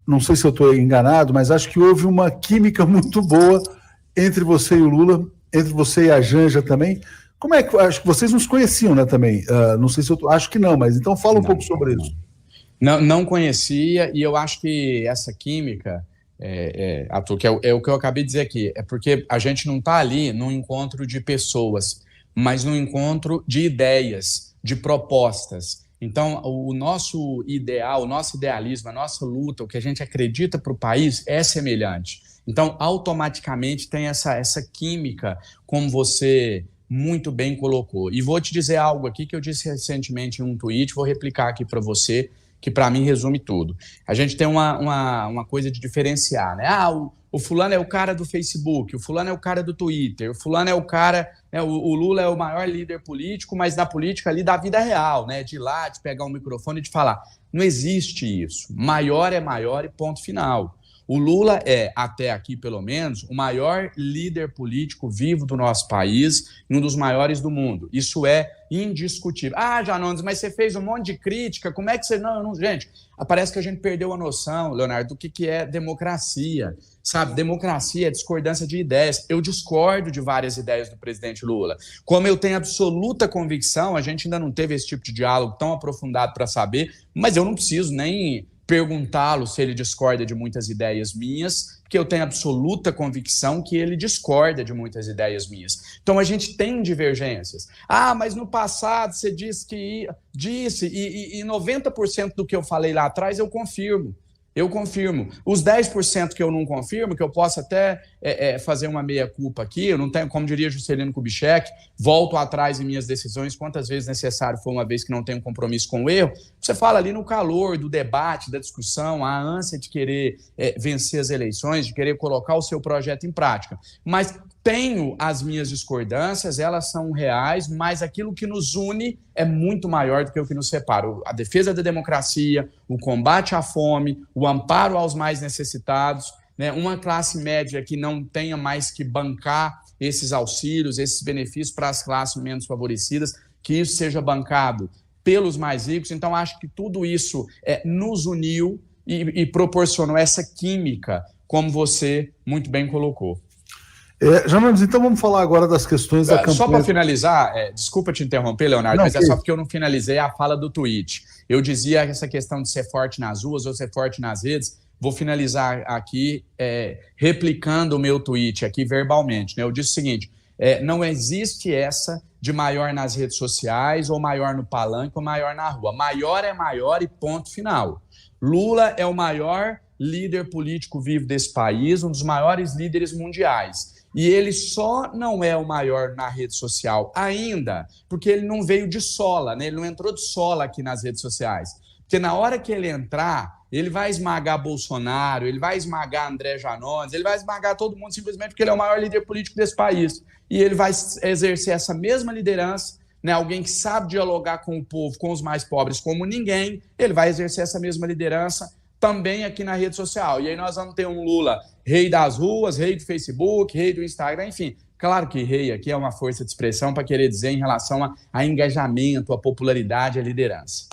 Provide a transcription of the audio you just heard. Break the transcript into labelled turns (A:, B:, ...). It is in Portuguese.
A: não sei se eu estou enganado, mas acho que houve uma química muito boa entre você e o Lula, entre você e a Janja também. Como é que... Acho que vocês nos conheciam, né, também? Não sei se eu... Acho que não, mas então fala um pouco sobre isso.
B: Não conhecia, e eu acho que essa química, Arthur, que é o que eu acabei de dizer aqui, é porque a gente não está ali num encontro de pessoas, mas num encontro de ideias, de propostas. Então, o nosso ideal, o nosso idealismo, a nossa luta, o que a gente acredita para o país é semelhante. Então, automaticamente tem essa química, como você muito bem colocou. E vou te dizer algo aqui que eu disse recentemente em um tweet, vou replicar aqui para você, que para mim resume tudo. A gente tem uma coisa de diferenciar, né? O fulano é o cara do Facebook, o fulano é o cara do Twitter, o fulano é o cara... Né? O Lula é o maior líder político, mas da política ali da vida real, né? De ir lá, de pegar um microfone e de falar. Não existe isso. Maior é maior e ponto final. O Lula é, até aqui pelo menos, o maior líder político vivo do nosso país e um dos maiores do mundo. Isso é indiscutível. Janones, mas você fez um monte de crítica, como é que você... Não, gente, parece que a gente perdeu a noção, Leonardo, do que é democracia. Sabe, democracia é discordância de ideias. Eu discordo de várias ideias do presidente Lula. Como eu tenho absoluta convicção, a gente ainda não teve esse tipo de diálogo tão aprofundado para saber, mas eu não preciso nem perguntá-lo se ele discorda de muitas ideias minhas, porque eu tenho absoluta convicção que ele discorda de muitas ideias minhas. Então a gente tem divergências. Mas no passado você disse e 90% do que eu falei lá atrás eu confirmo. Os 10% que eu não confirmo, que eu posso até fazer uma meia-culpa aqui, eu não tenho, como diria Juscelino Kubitschek, volto atrás em minhas decisões quantas vezes necessário for, uma vez que não tenho compromisso com o erro. Você fala ali no calor do debate, da discussão, a ânsia de querer vencer as eleições, de querer colocar o seu projeto em prática. Mas tenho as minhas discordâncias, elas são reais, mas aquilo que nos une é muito maior do que o que nos separa. A defesa da democracia, o combate à fome, o amparo aos mais necessitados, né? Uma classe média que não tenha mais que bancar esses auxílios, esses benefícios para as classes menos favorecidas, que isso seja bancado pelos mais ricos. Então, acho que tudo isso nos uniu e proporcionou essa química, como você muito bem colocou.
A: Janones, então vamos falar agora das questões da campanha.
B: Só para finalizar, desculpa te interromper, Leonardo, mas é só porque eu não finalizei a fala do tweet. Eu dizia essa questão de ser forte nas ruas ou ser forte nas redes. Vou finalizar aqui replicando o meu tweet aqui verbalmente, né? Eu disse o seguinte, não existe essa de maior nas redes sociais ou maior no palanque ou maior na rua. Maior é maior e ponto final. Lula é o maior líder político vivo desse país, um dos maiores líderes mundiais. E ele só não é o maior na rede social ainda, porque ele não veio de sola, né? Ele não entrou de sola aqui nas redes sociais. Porque na hora que ele entrar, ele vai esmagar Bolsonaro, ele vai esmagar André Janones, ele vai esmagar todo mundo simplesmente porque ele é o maior líder político desse país. E ele vai exercer essa mesma liderança, né? Alguém que sabe dialogar com o povo, com os mais pobres como ninguém, ele vai exercer essa mesma liderança também aqui na rede social. E aí nós vamos ter um Lula rei das ruas, rei do Facebook, rei do Instagram, enfim. Claro que rei aqui é uma força de expressão para querer dizer em relação a engajamento, a popularidade, a liderança.